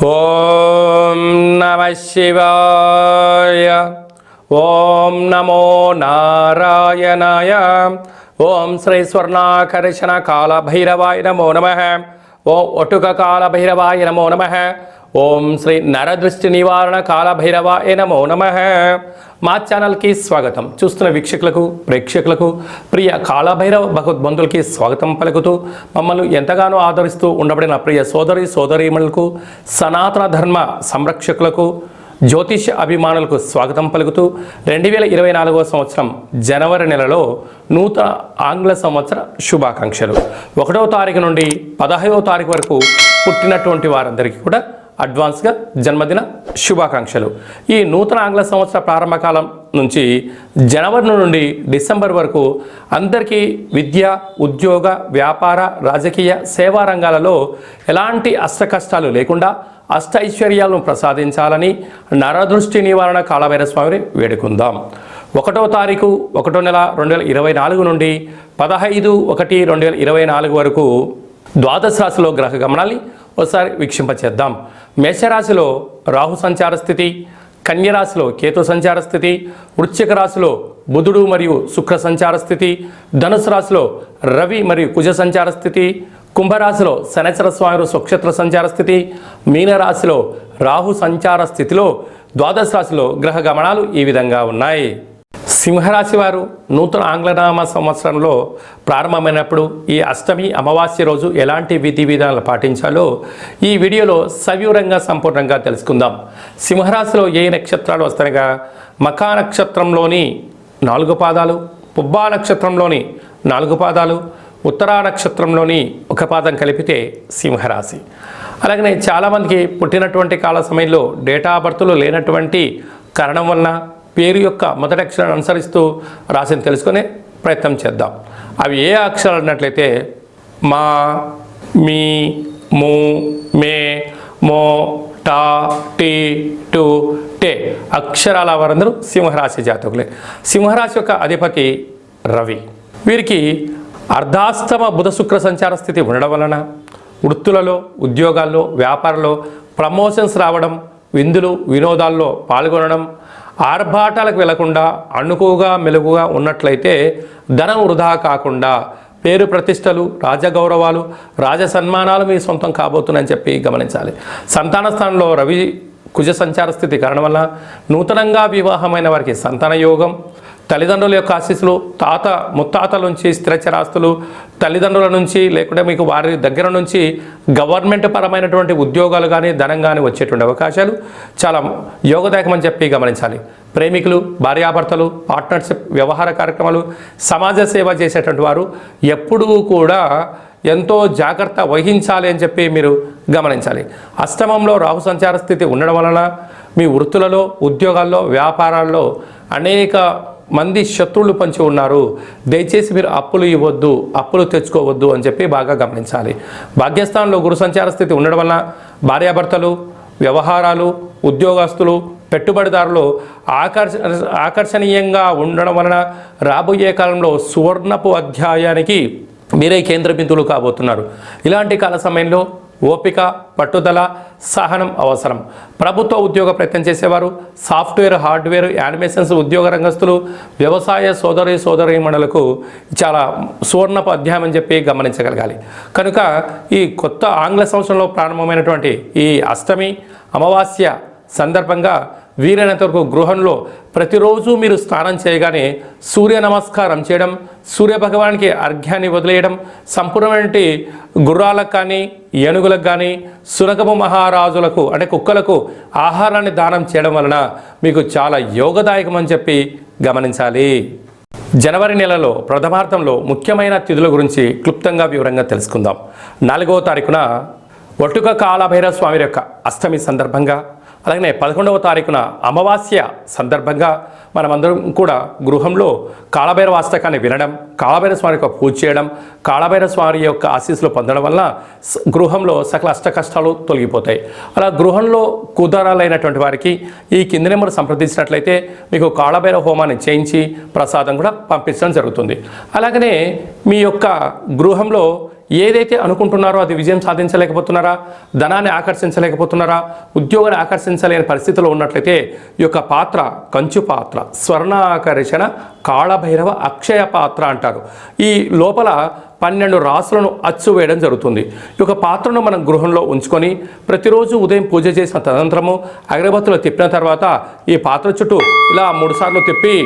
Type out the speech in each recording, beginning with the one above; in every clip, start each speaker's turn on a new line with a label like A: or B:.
A: ఓం నమః శివాయ. ఓం నమో నారాయణాయ. ఓం శ్రీ స్వర్ణాకర్షణ కాల భైరవాయ నమో నమః. ఓం ఒటుక కాల భైరవాయ నమో నమః. ఓం శ్రీ నరదృష్టి నివారణ కాల భైరవాయ నమో నమః. మా ఛానల్కి స్వాగతం. చూస్తున్న వీక్షకులకు ప్రేక్షకులకు ప్రియ కాళభైరవ భగవద్బంధులకి స్వాగతం పలుకుతూ మమ్మల్ని ఎంతగానో ఆదరిస్తూ ఉండబడిన ప్రియ సోదరీమణులకు సనాతన ధర్మ సంరక్షకులకు జ్యోతిష అభిమానులకు స్వాగతం పలుకుతూ 2024వ సంవత్సరం జనవరి నెలలో నూతన ఆంగ్ల సంవత్సర శుభాకాంక్షలు. 1వ తారీఖు నుండి 15వ తారీఖు వరకు పుట్టినటువంటి వారందరికీ కూడా అడ్వాన్స్గా జన్మదిన శుభాకాంక్షలు. ఈ నూతన ఆంగ్ల సంవత్సర ప్రారంభకాలం నుంచి జనవరి నుండి డిసెంబర్ వరకు అందరికీ విద్య, ఉద్యోగ, వ్యాపార, రాజకీయ, సేవా రంగాలలో ఎలాంటి అష్టకష్టాలు లేకుండా అష్ట ఐశ్వర్యాలను ప్రసాదించాలని నరదృష్టి నివారణ కాళభైరవ స్వామిని వేడుకుందాం. 1వ తారీఖు 1వ నెల 2024 నుండి 15/1/2024 వరకు ద్వాదశ రాశిలో గ్రహ గమనాన్ని ఒకసారి వీక్షింపచేద్దాం. మేషరాశిలో రాహు సంచార స్థితి, కన్యరాశిలో కేతు సంచార స్థితి, వృశ్చిక రాశిలో బుధుడు మరియు శుక్ర సంచార స్థితి, ధనుసు రాశిలో రవి మరియు కుజ సంచార స్థితి, కుంభరాశిలో శనైశ్వర స్వామి స్వక్షేత్ర సంచార స్థితి, మీనరాశిలో రాహు సంచార స్థితిలో ద్వాదశ రాశిలో గ్రహ గమనాలు ఈ విధంగా ఉన్నాయి. సింహరాశి వారు నూతన ఆంగ్లనామ సంవత్సరంలో ప్రారంభమైనప్పుడు ఈ అష్టమి అమావాస్య రోజు ఎలాంటి విధి విధానాలు పాటించాలో ఈ వీడియోలో సవివరంగా సంపూర్ణంగా తెలుసుకుందాం. సింహరాశిలో ఏ నక్షత్రాలు వస్తాయిగా మఖా నక్షత్రంలోని 4 పాదాలు, పుబ్బా నక్షత్రంలోని 4 పాదాలు, ఉత్తరా నక్షత్రంలోని 1 పాదం కలిపితే సింహరాశి. అలాగనే చాలామందికి పుట్టినటువంటి కాల సమయంలో డేటా ఆఫ్ బర్త్లు లేనటువంటి కారణం వలన పేరు యొక్క మొదటి అక్షరాన్ని అనుసరిస్తూ రాశిని తెలుసుకునే ప్రయత్నం చేద్దాం. అవి ఏ అక్షరాలు అన్నట్లయితే మా, మీ, ము, మే, మో, టా, టీ, టు, టే అక్షరాల వారందరూ సింహరాశి జాతకులే. సింహరాశి యొక్క అధిపతి రవి. వీరికి అర్ధాస్తమ బుధ శుక్ర సంచార స్థితి ఉండడం వలన వృత్తులలో, ఉద్యోగాల్లో, వ్యాపారంలో ప్రమోషన్స్ రావడం, విందులు వినోదాల్లో పాల్గొనడం, ఆర్భాటాలకు వెళ్లకుండా అణుకుగా మెలుగుగా ఉన్నట్లయితే ధనం వృధా కాకుండా పేరు ప్రతిష్టలు, రాజగౌరవాలు, రాజ సన్మానాలు మీ సొంతం కాబోతున్నాయని చెప్పి గమనించాలి. సంతాన స్థానంలో రవి కుజ సంచార స్థితి కారణం వల్ల నూతనంగా వివాహమైన వారికి సంతాన యోగం, తల్లిదండ్రుల యొక్క ఆశీస్సులు, ముత్తాతల నుంచి స్థిరచరాస్తులు, తల్లిదండ్రుల నుంచి లేకుంటే మీకు వారి దగ్గర నుంచి గవర్నమెంట్ పరమైనటువంటి ఉద్యోగాలు కానీ ధనం కానీ వచ్చేటువంటి అవకాశాలు చాలా యోగదాయకమని చెప్పి గమనించాలి. ప్రేమికులు, భార్యాభర్తలు, పార్ట్నర్షిప్, వ్యవహార కార్యక్రమాలు, సమాజ సేవ చేసేటువంటి వారు ఎప్పుడూ కూడా ఎంతో జాగ్రత్త వహించాలి అని చెప్పి మీరు గమనించాలి. అష్టమంలో రాహు సంచార స్థితి ఉండడం వలన మీ వృత్తులలో, ఉద్యోగాల్లో, వ్యాపారాల్లో అనేక మంది శత్రువులు పంచి ఉన్నారు. దయచేసి మీరు అప్పులు ఇవ్వద్దు, అప్పులు తెచ్చుకోవద్దు అని చెప్పి బాగా గమనించాలి. భాగ్యస్థానంలో గురు సంచార స్థితి ఉండడం వలన భార్యాభర్తలు, వ్యవహారాలు, ఉద్యోగస్తులు, పెట్టుబడిదారులు ఆకర్షణీయంగా ఉండడం వలన రాబోయే కాలంలో సువర్ణపు అధ్యాయానికి మీరే కేంద్ర బిందువులు కాబోతున్నారు. ఇలాంటి కాల సమయంలో ఓపిక, పట్టుదల, సహనం అవసరం. ప్రభుత్వ ఉద్యోగ ప్రయత్నం చేసేవారు, సాఫ్ట్వేర్, హార్డ్వేర్, యానిమేషన్స్ ఉద్యోగ రంగస్తులు, వ్యవసాయ సోదరీమణులకు చాలా సువర్ణపు అధ్యాయం అని చెప్పి గమనించగలగాలి. కనుక ఈ కొత్త ఆంగ్ల సంవత్సరంలో ప్రారంభమైనటువంటి ఈ అష్టమి అమావాస్య సందర్భంగా వీలైనంత వరకు గృహంలో ప్రతిరోజు మీరు స్నానం చేయగానే సూర్య నమస్కారం చేయడం, సూర్య భగవానికి అర్ఘ్యాన్ని వదిలేయడం, సంపూర్ణమైన గుర్రాలకు కానీ ఏనుగులకు కానీ సునకము మహారాజులకు అంటే కుక్కలకు ఆహారాన్ని దానం చేయడం వలన మీకు చాలా యోగదాయకం అని చెప్పి గమనించాలి. జనవరి నెలలో ప్రథమార్థంలో ముఖ్యమైన తిథుల గురించి క్లుప్తంగా వివరంగా తెలుసుకుందాం. 4వ తారీఖున ఒటుక కాళభైరవ స్వామి యొక్క అష్టమి సందర్భంగా, అలాగే 11వ తారీఖున అమావాస్య సందర్భంగా మనమందరం కూడా గృహంలో కాళభైరవ అష్టకాన్ని వినడం, కాళభైరవ స్వామి యొక్క పూజ చేయడం, కాళభైరవ స్వామి యొక్క ఆశీస్సులు పొందడం వల్ల గృహంలో సకల అష్ట కష్టాలు తొలగిపోతాయి. అలా గృహంలో కుదరాలైనటువంటి వారికి ఈ కింది నెంబర్ సంప్రదించినట్లయితే మీకు కాళభైరవ హోమాన్ని చేయించి ప్రసాదం కూడా పంపించడం జరుగుతుంది. అలాగనే మీ యొక్క గృహంలో ఏదైతే అనుకుంటున్నారో అది విజయం సాధించలేకపోతున్నారా, ధనాన్ని ఆకర్షించలేకపోతున్నారా, ఉద్యోగాన్ని ఆకర్షించలేని పరిస్థితిలో ఉన్నట్లయితే ఈ యొక్క పాత్ర కంచు పాత్ర, స్వర్ణాకర్షణ కాళభైరవ అక్షయ పాత్ర అంటారు. ఈ లోపల 12 రాసులను అచ్చు వేయడం జరుగుతుంది. ఈ యొక్క పాత్రను మనం గృహంలో ఉంచుకొని ప్రతిరోజు ఉదయం పూజ చేసిన తదనంతరము అగరబత్తులు తిప్పిన తర్వాత ఈ పాత్ర చుట్టూ ఇలా 3 సార్లు తిప్పి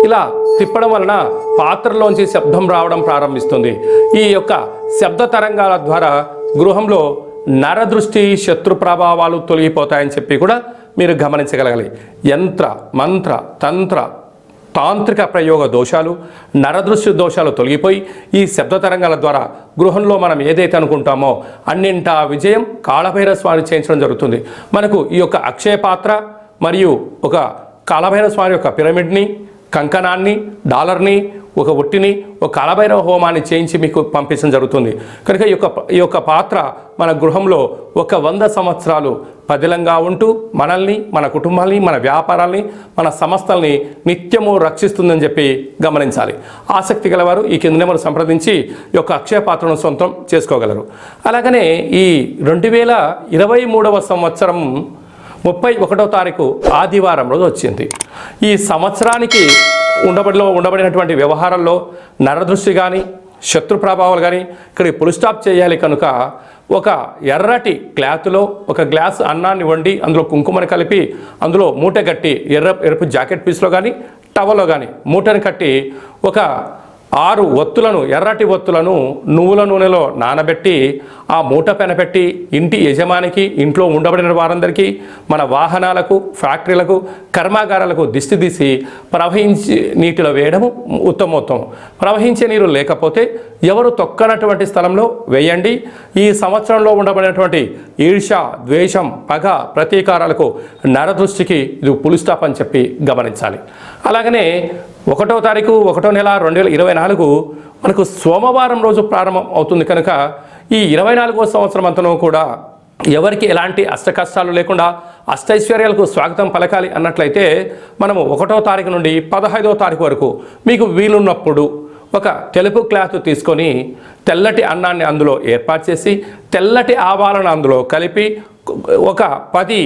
A: ఇలా తిప్పడం వలన పాత్రలోంచి శబ్దం రావడం ప్రారంభిస్తుంది. ఈ యొక్క శబ్ద తరంగాల ద్వారా గృహంలో నరదృష్టి, శత్రు ప్రభావాలు తొలగిపోతాయని చెప్పి కూడా మీరు గమనించగలగాలి. యంత్ర, మంత్ర, తంత్ర, తాంత్రిక ప్రయోగ దోషాలు, నరదృష్టి దోషాలు తొలగిపోయి ఈ శబ్ద తరంగాల ద్వారా గృహంలో మనం ఏదైతే అనుకుంటామో అన్నింటా విజయం కాళభైరవ స్వామి చేయించడం జరుగుతుంది. మనకు ఈ యొక్క అక్షయ పాత్ర మరియు ఒక కాళభైరవ స్వామి యొక్క పిరమిడ్ని, కంకణాన్ని, డాలర్ని, ఒక ఒట్టిని, ఒక కాళభైరవ హోమాన్ని చేయించి మీకు పంపించడం జరుగుతుంది. కనుక ఈ యొక్క పాత్ర మన గృహంలో 100 సంవత్సరాలు పదిలంగా ఉంటూ మనల్ని, మన కుటుంబాల్ని, మన వ్యాపారాల్ని, మన సంస్థల్ని నిత్యము రక్షిస్తుందని చెప్పి గమనించాలి. ఆసక్తి గలవారు ఈ కింద నెంబర్ సంప్రదించి ఈ యొక్క అక్షయ పాత్రను సొంతం చేసుకోగలరు. అలాగనే ఈ 2023వ సంవత్సరం 31వ తారీఖు ఆదివారం రోజు వచ్చింది. ఈ సంవత్సరానికి ఉండబడినటువంటి వ్యవహారాల్లో నరదృష్టి కానీ, శత్రు ప్రభావాలు కానీ ఇక్కడ పుల్ స్టాప్ చేయాలి. కనుక ఒక ఎర్రటి క్లాత్లో ఒక గ్లాస్ అన్నాన్ని వండి అందులో కుంకుమని కలిపి అందులో మూట కట్టి ఎరుపు జాకెట్ పీస్లో కానీ టవల్లో కానీ మూటని కట్టి ఒక 6 ఒత్తులను, ఎర్రటి ఒత్తులను నువ్వుల నూనెలో నానబెట్టి ఆ మూట పెనపెట్టి ఇంటి యజమానికి, ఇంట్లో ఉండబడిన వారందరికీ, మన వాహనాలకు, ఫ్యాక్టరీలకు, కర్మాగారాలకు దిష్టి తీసి ప్రవహించి నీటిలో వేయడము ఉత్తమోత్తమం. ప్రవహించే నీరు లేకపోతే ఎవరు తొక్కనటువంటి స్థలంలో వేయండి. ఈ సంవత్సరంలో ఉండబడినటువంటి ఈర్ష్య, ద్వేషం, పగ, ప్రతీకారాలకు, నరదృష్టికి ఇది పుల్ స్టాప్ అని చెప్పి గమనించాలి. అలాగనే 1వ తారీఖు 1వ నెల 2024 మనకు సోమవారం రోజు ప్రారంభం అవుతుంది. కనుక ఈ 24వ సంవత్సరం అంతనూ కూడా ఎవరికి ఎలాంటి అష్టకష్టాలు లేకుండా అష్టైశ్వర్యాలకు స్వాగతం పలకాలి అన్నట్లయితే మనము 1వ తారీఖు నుండి 15వ తారీఖు వరకు మీకు వీలున్నప్పుడు ఒక తెలుపు క్లాత్ తీసుకొని తెల్లటి అన్నాన్ని అందులో ఏర్పాటు చేసి తెల్లటి ఆవాలను అందులో కలిపి ఒక 10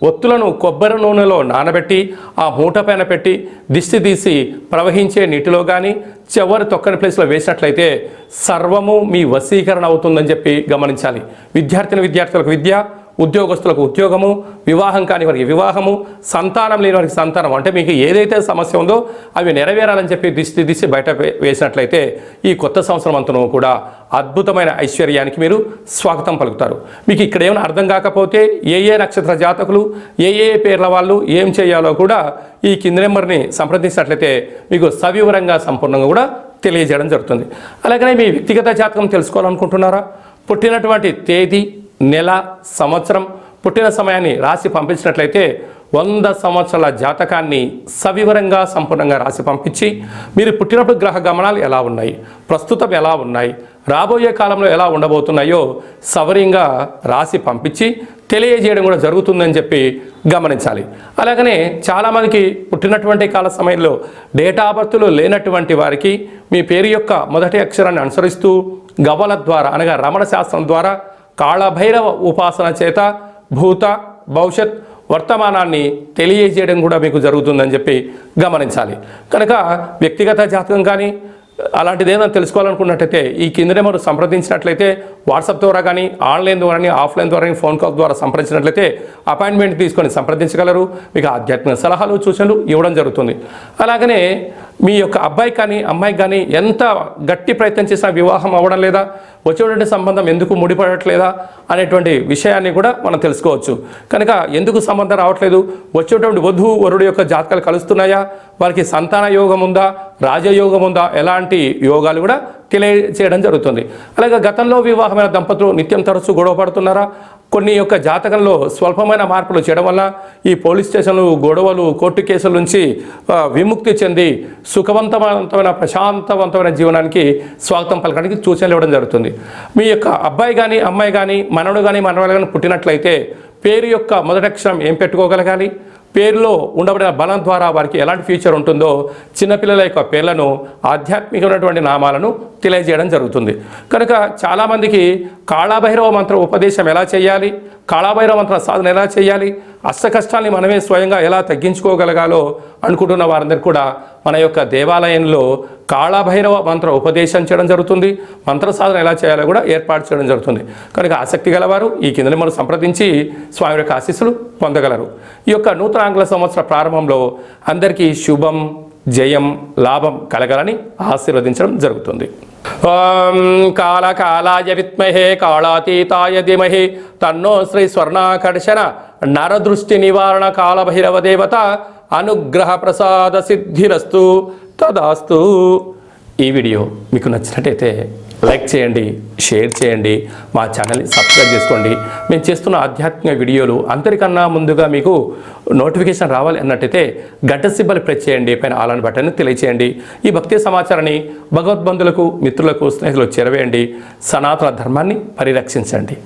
A: ఒత్తులను కొబ్బరి నూనెలో నానబెట్టి ఆ మూట పైన పెట్టి దిష్టి తీసి ప్రవహించే నీటిలో కానీ చివరి తొక్కని ప్లేస్లో వేసినట్లయితే సర్వము మీ వశీకరణ అవుతుందని చెప్పి గమనించాలి. విద్యార్థులకు విద్య, ఉద్యోగస్తులకు ఉద్యోగము, వివాహం కాని వారికి వివాహము, సంతానం లేని వారికి సంతానం, అంటే మీకు ఏదైతే సమస్య ఉందో అవి నెరవేరాలని చెప్పి దిష్టి బయట వేసినట్లయితే ఈ కొత్త సంవత్సరం అంతను కూడా అద్భుతమైన ఐశ్వర్యానికి మీరు స్వాగతం పలుకుతారు. మీకు ఇక్కడ ఏమైనా అర్థం కాకపోతే ఏ నక్షత్ర జాతకులు, ఏ పేర్ల వాళ్ళు ఏం చేయాలో కూడా ఈ కింది నెంబర్ని సంప్రదించినట్లయితే మీకు సవివరంగా సంపూర్ణంగా కూడా తెలియజేయడం జరుగుతుంది. అలాగనే మీ వ్యక్తిగత జాతకం తెలుసుకోవాలనుకుంటున్నారా? పుట్టినటువంటి తేదీ, నెల, సంవత్సరం, పుట్టిన సమయాన్ని రాసి పంపించినట్లయితే 100 సంవత్సరాల జాతకాన్ని సవివరంగా సంపూర్ణంగా రాసి పంపించి మీరు పుట్టినప్పుడు గ్రహ గమనాలు ఎలా ఉన్నాయి, ప్రస్తుతం ఎలా ఉన్నాయి, రాబోయే కాలంలో ఎలా ఉండబోతున్నాయో సవరంగా రాసి పంపించి తెలియజేయడం కూడా జరుగుతుందని చెప్పి గమనించాలి. అలాగనే చాలామందికి పుట్టినటువంటి కాల సమయంలో డేటా ఆఫ్ బర్త్లు లేనటువంటి వారికి మీ పేరు యొక్క మొదటి అక్షరాన్ని అనుసరిస్తూ గవ్వల ద్వారా అనగా రమణ శాస్త్రం ద్వారా కాళభైరవ ఉపాసన చేత భూత, భవిష్యత్, వర్తమానాన్ని తెలియజేయడం కూడా మీకు జరుగుతుందని చెప్పి గమనించాలి. కనుక వ్యక్తిగత జాతకం కానీ అలాంటిది ఏదైనా తెలుసుకోవాలనుకున్నట్టయితే ఈ కింద నెంబర్ సంప్రదించినట్లయితే వాట్సాప్ ద్వారా కానీ, ఆన్లైన్ ద్వారా కానీ, ఆఫ్లైన్ ద్వారా కానీ, ఫోన్ కాల్ ద్వారా సంప్రదించినట్లయితే అపాయింట్మెంట్ తీసుకొని సంప్రదించగలరు. మీకు ఆధ్యాత్మిక సలహాలు, సూచనలు ఇవ్వడం జరుగుతుంది. అలాగనే మీ యొక్క అబ్బాయి కానీ అమ్మాయికి కానీ ఎంత గట్టి ప్రయత్నం చేసినా వివాహం అవ్వడం లేదా, వచ్చేటువంటి సంబంధం ఎందుకు ముడిపడట్లేదా అనేటువంటి విషయాన్ని కూడా మనం తెలుసుకోవచ్చు. కనుక ఎందుకు సంబంధం రావట్లేదు, వచ్చేటువంటి వధువు వరుడు యొక్క జాతకాలు కలుస్తున్నాయా, వారికి సంతాన యోగం ఉందా, రాజయోగం ఉందా, ఎలాంటి యోగాలు కూడా తెలియజేయడం జరుగుతుంది. అలాగే గతంలో వివాహమైన దంపతులు నిత్యం తరచూ గొడవ పడుతున్నారా? కొన్ని యొక్క జాతకంలో స్వల్పమైన మార్పులు చేయడం వల్ల ఈ పోలీస్ స్టేషన్లు, గొడవలు, కోర్టు కేసుల నుంచి విముక్తి చెంది సుఖవంతమైన ప్రశాంతవంతమైన జీవనానికి స్వాగతం పలకడానికి సూచనలు ఇవ్వడం జరుగుతుంది. మీ యొక్క అబ్బాయి కానీ అమ్మాయి కానీ మనవడు కానీ మనవడు కానీ పుట్టినట్లయితే పేరు యొక్క మొదటి అక్షరం ఏం పెట్టుకోగలగాలి, పేరులో ఉండబడిన బలం ద్వారా వారికి ఎలాంటి ఫ్యూచర్ ఉంటుందో చిన్నపిల్లల యొక్క పేర్లను ఆధ్యాత్మికమైనటువంటి నామాలను తెలియజేయడం జరుగుతుంది. కనుక చాలామందికి కాళభైరవ మంత్ర ఉపదేశం ఎలా చేయాలి, కాళభైరవ మంత్ర సాధన ఎలా చేయాలి, అష్ట కష్టాన్ని మనమే స్వయంగా ఎలా తగ్గించుకోగలగాలో అనుకుంటున్న వారందరికీ కూడా మన యొక్క దేవాలయంలో కాళభైరవ మంత్ర ఉపదేశం చేయడం జరుగుతుంది. మంత్ర సాధన ఎలా చేయాలో కూడా ఏర్పాటు చేయడం జరుగుతుంది. కనుక ఆసక్తి గలవారు ఈ కింద మనం సంప్రదించి స్వామి యొక్క ఆశీస్సులు పొందగలరు. ఈ యొక్క నూతన ఆంగ్ల సంవత్సర ప్రారంభంలో అందరికీ శుభం, జయం, లాభం కలగాలని ఆశీర్వదించడం జరుగుతుంది. ఓం కాళకాలాయ విద్మహే కాళాతీతాయ ధీమహి తన్నో శ్రీ స్వర్ణాకర్షణ నరదృష్టి నివారణ కాళభైరవ దేవత అనుగ్రహ ప్రసాద సిద్ధిరస్తు తదాస్తు. ఈ వీడియో మీకు నచ్చినట్టయితే లైక్ చేయండి, షేర్ చేయండి, మా ఛానల్ని సబ్స్క్రైబ్ చేసుకోండి. మేము చేస్తున్న ఆధ్యాత్మిక వీడియోలు అందరికన్నా ముందుగా మీకు నోటిఫికేషన్ రావాలి అన్నట్టయితే గంట సింబల్ ప్రెస్ చేయండి, పైన ఆల్ అని బటన్ని తెలియచేయండి. ఈ భక్తి సమాచారాన్ని భగవద్బంధులకు, మిత్రులకు, స్నేహితులకు చేరవేయండి. సనాతన ధర్మాన్ని పరిరక్షించండి.